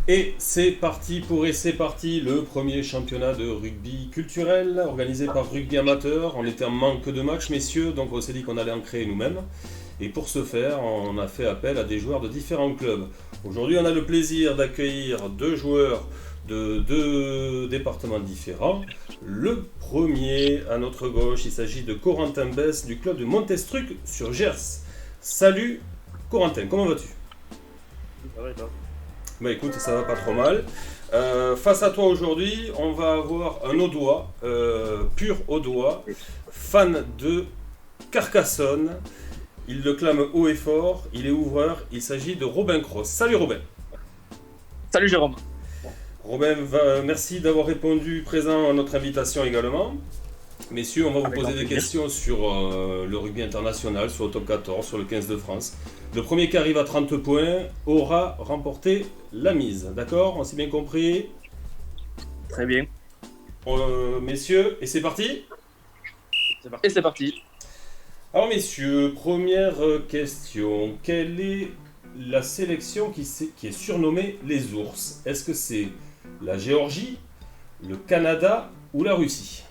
Et c'est parti le premier championnat de rugby culturel organisé par Rugby Amateur. On était en manque de matchs, messieurs, donc on s'est dit qu'on allait en créer nous-mêmes. Et pour ce faire, on a fait appel à des joueurs de différents clubs. Aujourd'hui, on a le plaisir d'accueillir deux joueurs de deux départements différents. Le premier, à notre gauche, il s'agit de Corentin Bess du club de Montestruc sur Gers. Salut Corentin, comment vas-tu ? Ça va et toi ? Bah écoute, ça va pas trop mal. Face à toi aujourd'hui, on va avoir un Audois, pur Audois, fan de Carcassonne. Il le clame haut et fort, il est ouvreur, il s'agit de Robin Cross. Salut Robin. Salut Jérôme. Robin, merci d'avoir répondu présent à notre invitation également. Messieurs, on va vous Avec poser grand des plaisir. questions sur le rugby international, sur le top 14, sur le 15 de France. Le premier qui arrive à 30 points aura remporté la mise. D'accord ? On s'est bien compris ? Très bien. Messieurs, et c'est parti ? Et c'est parti. Alors messieurs, première question. Quelle est la sélection qui est surnommée les ours ? Est-ce que c'est la Géorgie, le Canada ou la Russie ?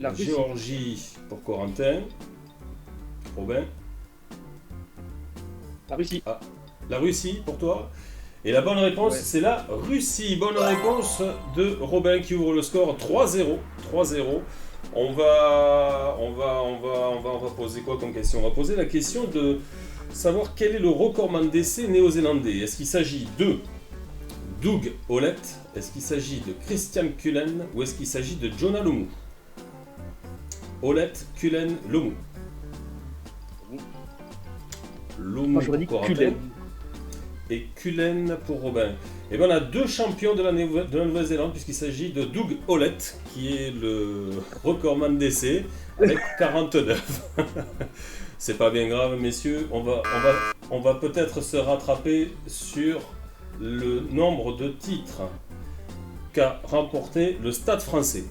La Russie. Géorgie pour Corentin. Robin. La Russie. La Russie pour toi. Et la bonne réponse, Ouais. c'est la Russie. Bonne réponse de Robin qui ouvre le score 3-0. 3-0. On va poser quoi comme question ? On va poser la question de savoir quel est le recordman d'essai néo-zélandais. Est-ce qu'il s'agit de Doug Hollett ? Est-ce qu'il s'agit de Christian Cullen ? Ou est-ce qu'il s'agit de Jonah Lomu ? Hollett, Cullen, Lomu. Lomu Moi j'aurais dit pour Corentin. Cullen. Et Cullen pour Robin. Et bien on a deux champions de la Nouvelle-Zélande puisqu'il s'agit de Doug Hollett qui est le recordman d'essai avec 49. C'est pas bien grave messieurs, on va peut-être se rattraper sur le nombre de titres qu'a remporté le Stade français.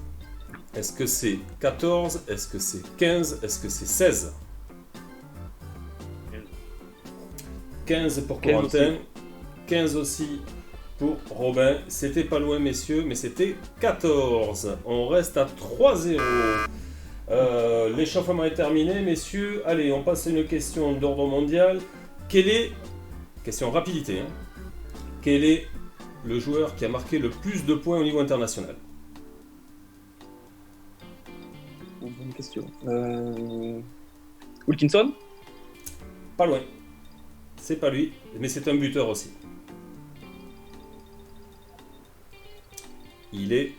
Est-ce que c'est 14 ? Est-ce que c'est 15 ? Est-ce que c'est 16 ? 15 pour 15 Corentin, aussi. 15 aussi pour Robin. C'était pas loin, messieurs, mais c'était 14. On reste à 3-0. L'échauffement est terminé, messieurs. Allez, on passe à une question d'ordre mondial. Question rapidité, hein. Quel est le joueur qui a marqué le plus de points au niveau international ? Bonne question. Wilkinson. Pas loin. C'est pas lui, mais c'est un buteur aussi. Il est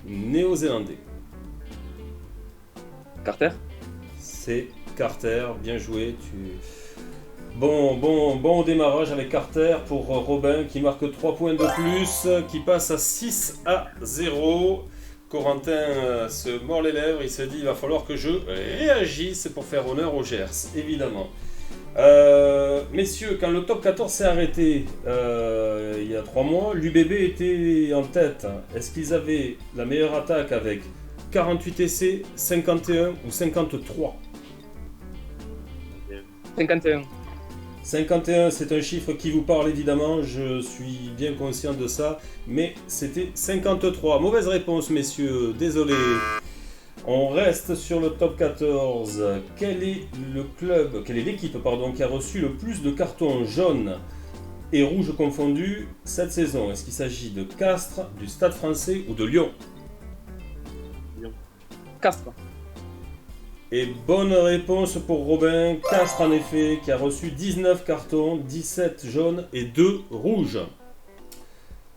néo-zélandais. Carter. C'est Carter, bien joué. Bon démarrage avec Carter pour Robin qui marque 3 points de plus, qui passe à 6-0. Corentin se mord les lèvres, il se dit il va falloir que je réagisse pour faire honneur au Gers, évidemment. Messieurs, quand le top 14 s'est arrêté il y a 3 mois, l'UBB était en tête. Est-ce qu'ils avaient la meilleure attaque avec 48 essais, 51 ou 53 ? 51. 51, c'est un chiffre qui vous parle évidemment, je suis bien conscient de ça, mais c'était 53. Mauvaise réponse, messieurs, désolé. On reste sur le top 14. Quel est l'équipe qui a reçu le plus de cartons jaunes et rouges confondus cette saison ? Est-ce qu'il s'agit de Castres, du Stade français ou de Lyon ? Castres. Et bonne réponse pour Robin. Castres en effet, qui a reçu 19 cartons, 17 jaunes et 2 rouges.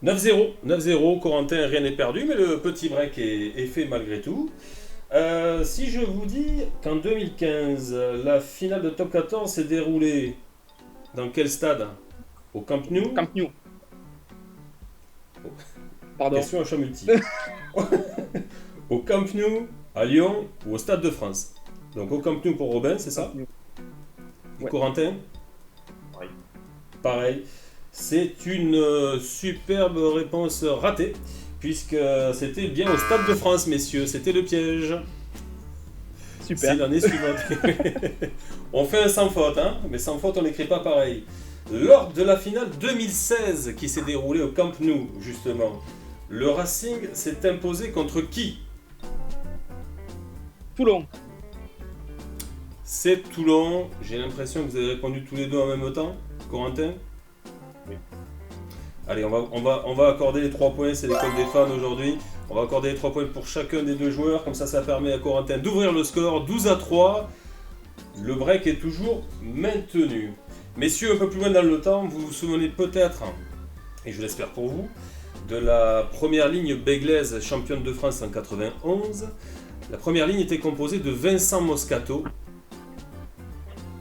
9-0, 9-0, Corentin, rien n'est perdu, mais le petit break est fait malgré tout. Si je vous dis qu'en 2015, la finale de top 14 s'est déroulée dans quel stade ? Au Camp Nou ? Camp Nou. Pardon. Question à choix multiple. Au Camp Nou, à Lyon ou au Stade de France ? Donc au Camp Nou pour Robin, c'est ça ? Camp Nou. Et Ouais. Corentin ? Pareil. C'est une superbe réponse ratée, puisque c'était bien au Stade de France, messieurs, c'était le piège. C'est Super. l'année suivante. On fait un sans faute, hein, mais sans faute, on n'écrit pas pareil. Lors de la finale 2016 qui s'est déroulée au Camp Nou, justement, le Racing s'est imposé contre qui? Toulon. C'est Toulon. J'ai l'impression que vous avez répondu tous les deux en même temps. Corentin? Oui. Allez, on va accorder les 3 points, c'est l'école des fans aujourd'hui. On va accorder les 3 points pour chacun des deux joueurs, comme ça permet à Corentin d'ouvrir le score, 12-3. Le break est toujours maintenu. Messieurs, un peu plus loin dans le temps, vous vous souvenez peut-être, et je l'espère pour vous, de la première ligne béglaise championne de France en 91. La première ligne était composée de Vincent Moscato,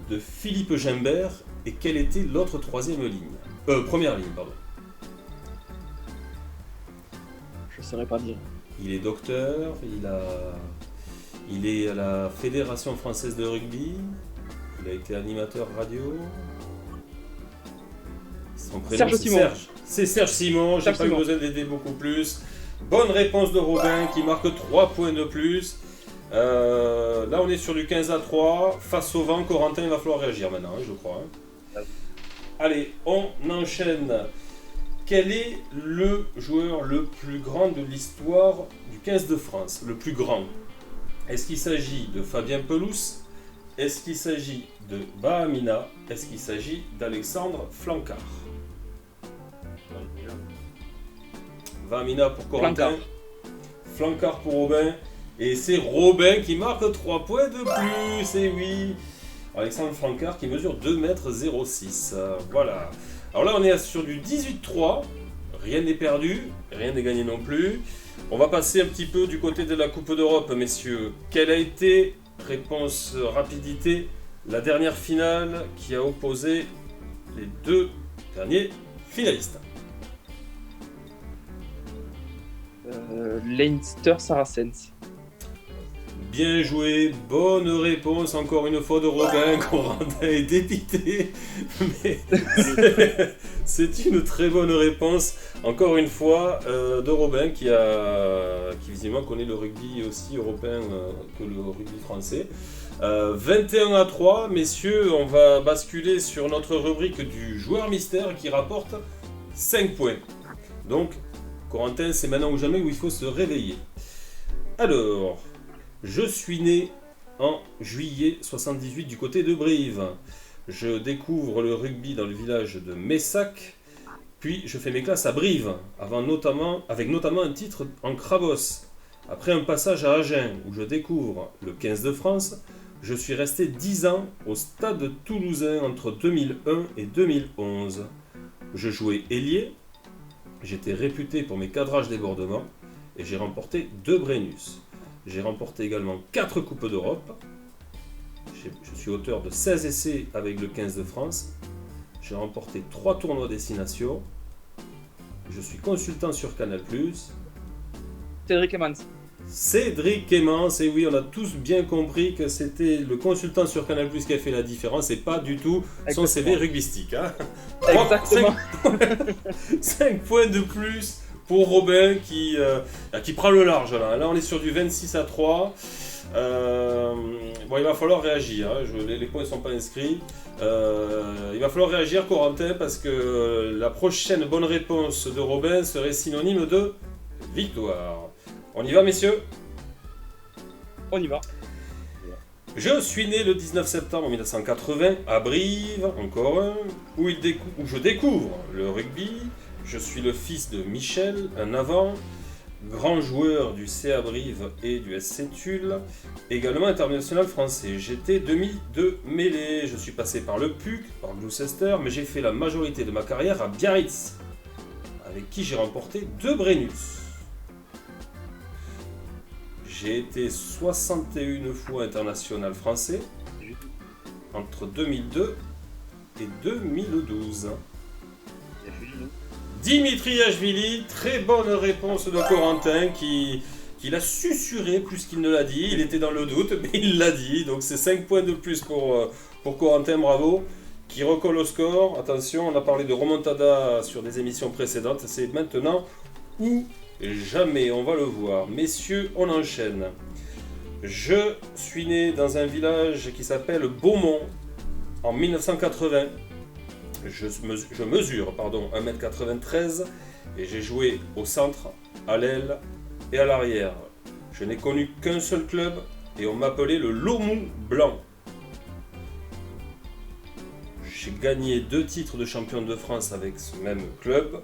de Philippe Gimbert, et quelle était l'autre troisième ligne? Première ligne, pardon. Je saurais pas dire. Il est docteur, il est à la Fédération française de rugby, il a été animateur radio. Son prénom, Serge c'est Simon. Serge. C'est Serge Simon, j'ai Serge pas eu Simon. besoin d'aider beaucoup plus. Bonne réponse de Robin qui marque 3 points de plus. Là on est sur du 15-3. Face au vent, Corentin, il va falloir réagir maintenant, hein, je crois. Hein. Allez, on enchaîne. Quel est le joueur le plus grand de l'histoire du 15 de France? Le plus grand. Est-ce qu'il s'agit de Fabien Pelouse? Est-ce qu'il s'agit de Bahamina? Est-ce qu'il s'agit d'Alexandre Flancard? Bahamina pour Corentin. Flancard pour Robin. Et c'est Robin qui marque 3 points de plus. Et oui. Alexandre Flancard qui mesure 2,06 m. Voilà. Alors là, on est sur du 18-3. Rien n'est perdu, rien n'est gagné non plus. On va passer un petit peu du côté de la Coupe d'Europe, messieurs. Quelle a été, réponse rapidité, la dernière finale qui a opposé les deux derniers finalistes? Leinster Saracens. Bien joué, bonne réponse encore une fois de Robin. Corentin est dépité, mais c'est une très bonne réponse encore une fois de Robin qui visiblement connaît le rugby aussi européen que le rugby français. 21-3, messieurs, on va basculer sur notre rubrique du joueur mystère qui rapporte 5 points. Donc, Corentin, c'est maintenant ou jamais où il faut se réveiller. Alors, je suis né en juillet 78 du côté de Brive. Je découvre le rugby dans le village de Messac, puis je fais mes classes à Brive, avec notamment un titre en Crabos. Après un passage à Agen, où je découvre le 15 de France, je suis resté 10 ans au stade toulousain entre 2001 et 2011. Je jouais ailier, j'étais réputé pour mes cadrages débordements, et j'ai remporté 2 Brennus. J'ai remporté également 4 Coupes d'Europe. Je suis auteur de 16 essais avec le 15 de France. J'ai remporté 3 tournois destination. Je suis consultant sur Canal+. Cédric Emmans. Cédric Emmans, et oui, on a tous bien compris que c'était le consultant sur Canal+, qui a fait la différence et pas du tout son CV rugbystique. Hein. Exactement. 5 points de plus pour Robin qui prend le large là. Là on est sur du 26-3. Bon, il va falloir réagir. Hein. Les points ne sont pas inscrits. Il va falloir réagir, Corentin, parce que la prochaine bonne réponse de Robin serait synonyme de victoire. On y va, messieurs? On y va. Je suis né le 19 septembre 1980 à Brive, encore un, où je découvre le rugby. Je suis le fils de Michel, un avant, grand joueur du CA Brive et du SC Tulle, également international français. J'étais demi de mêlée, je suis passé par le PUC, par Gloucester, mais j'ai fait la majorité de ma carrière à Biarritz, avec qui j'ai remporté 2 Brennus. J'ai été 61 fois international français entre 2002 et 2012. Dimitri Ashvili, très bonne réponse de Corentin qui l'a susurré plus qu'il ne l'a dit. Il était dans le doute, mais il l'a dit. Donc c'est 5 points de plus pour Corentin, bravo. Qui recolle au score. Attention, on a parlé de remontada sur des émissions précédentes. C'est maintenant ou jamais, on va le voir. Messieurs, on enchaîne. Je suis né dans un village qui s'appelle Beaumont en 1980. Je mesure 1m93 et j'ai joué au centre, à l'aile et à l'arrière. Je n'ai connu qu'un seul club et on m'appelait le Lomou Blanc. J'ai gagné 2 titres de champion de France avec ce même club.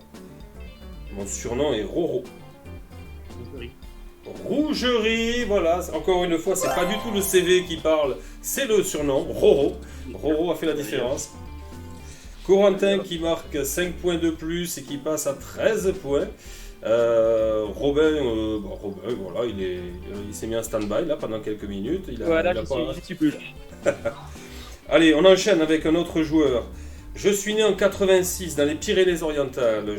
Mon surnom est Roro. Rougerie, voilà, encore une fois, c'est pas du tout le CV qui parle, c'est le surnom, Roro. Roro a fait la différence. Corentin qui marque 5 points de plus et qui passe à 13 points. Robin, voilà, il s'est mis en stand-by là pendant quelques minutes. Je suis plus là. Allez, on enchaîne avec un autre joueur. Je suis né en 86 dans les Pyrénées-Orientales.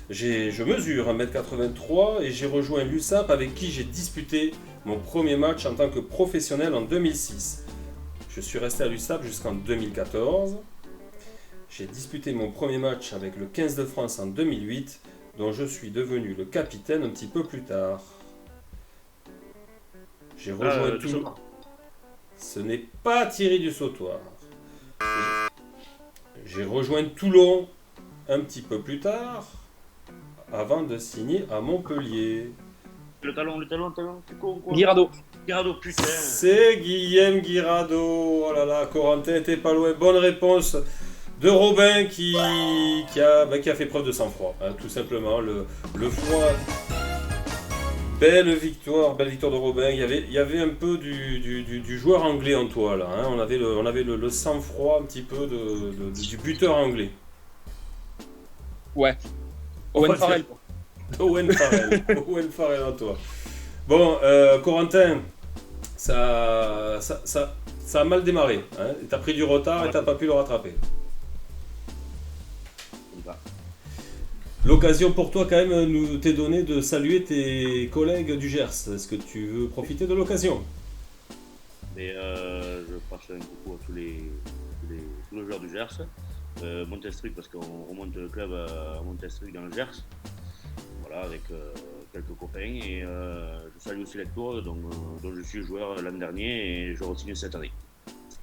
Je mesure 1m83 et j'ai rejoint l'USAP avec qui j'ai disputé mon premier match en tant que professionnel en 2006. Je suis resté à l'USAP jusqu'en 2014. J'ai disputé mon premier match avec le 15 de France en 2008, dont je suis devenu le capitaine un petit peu plus tard. J'ai rejoint Toulon. Ce n'est pas Thierry du Sautoir. J'ai rejoint Toulon un petit peu plus tard, avant de signer à Montpellier. Le talon, c'est quoi? Guirado, putain. C'est Guillaume Guirado. Oh là là, Corentin était pas loin. Bonne réponse de Robin qui a fait preuve de sang-froid, hein, tout simplement. Le froid. Belle victoire de Robin. Il y avait un peu du joueur anglais en toi là. Hein. On avait le sang-froid un petit peu du buteur anglais. Ouais. Owen Farrell. Owen Farrell en toi. Bon, Corentin, ça a mal démarré. Hein. T'as pris du retard et t'as pas pu le rattraper. L'occasion pour toi quand même nous t'est donnée de saluer tes collègues du Gers. Est-ce que tu veux profiter de l'occasion? Mais je passe un coucou à tous les joueurs du Gers. Montestruc parce qu'on remonte le club à Montestruc dans le Gers. Voilà, avec quelques copains. Et je salue aussi Lectoure, dont je suis joueur l'an dernier et je re-signe cette année.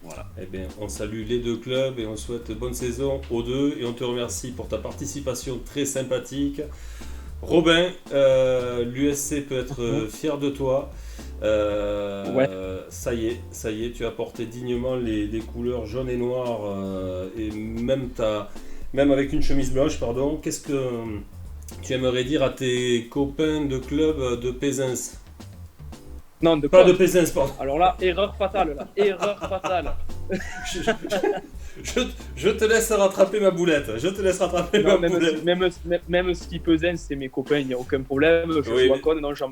Voilà. Eh bien, on salue les deux clubs et on souhaite bonne saison aux deux et on te remercie pour ta participation très sympathique. Robin, l'USC peut être fier de toi. Ouais. Ça y est, tu as porté dignement les couleurs jaune et noir et même avec une chemise blanche, pardon. Qu'est-ce que tu aimerais dire à tes copains de club de Pézins? Non, pas de Pézins, pardon. Alors là, erreur fatale, Je te laisse rattraper ma boulette. Même si Pézins, c'est mes copains, il n'y a aucun problème. Je Oui, suis con, non, je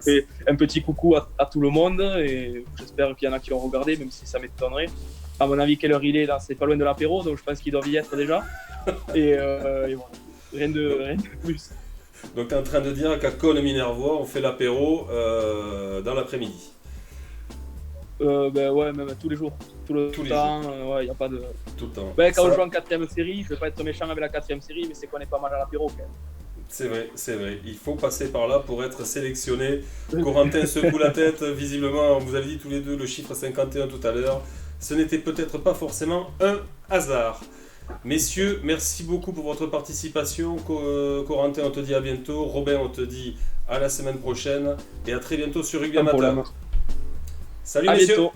fais un petit coucou à tout le monde et j'espère qu'il y en a qui l'ont regardé, même si ça m'étonnerait. À mon avis, quelle heure il est là? C'est pas loin de l'apéro, donc je pense qu'ils doivent y être déjà. Et voilà. Rien de plus. Donc tu es en train de dire qu'à Cône-Minervois, on fait l'apéro dans l'après-midi. Ouais, même tous les jours. Tous les temps, ouais, y a pas de... Tout le temps. Quand on joue en 4ème série, je vais pas être méchant avec la 4ème série, mais c'est qu'on est pas mal à l'apéro quand même. C'est vrai. Il faut passer par là pour être sélectionné. Corentin secoue la tête. Visiblement, on vous avait dit tous les deux le chiffre 51 tout à l'heure. Ce n'était peut-être pas forcément un hasard. Messieurs, merci beaucoup pour votre participation. Corentin, on te dit à bientôt. Robin, on te dit à la semaine prochaine. Et à très bientôt sur Rugby Amateur. Salut messieurs. Bientôt.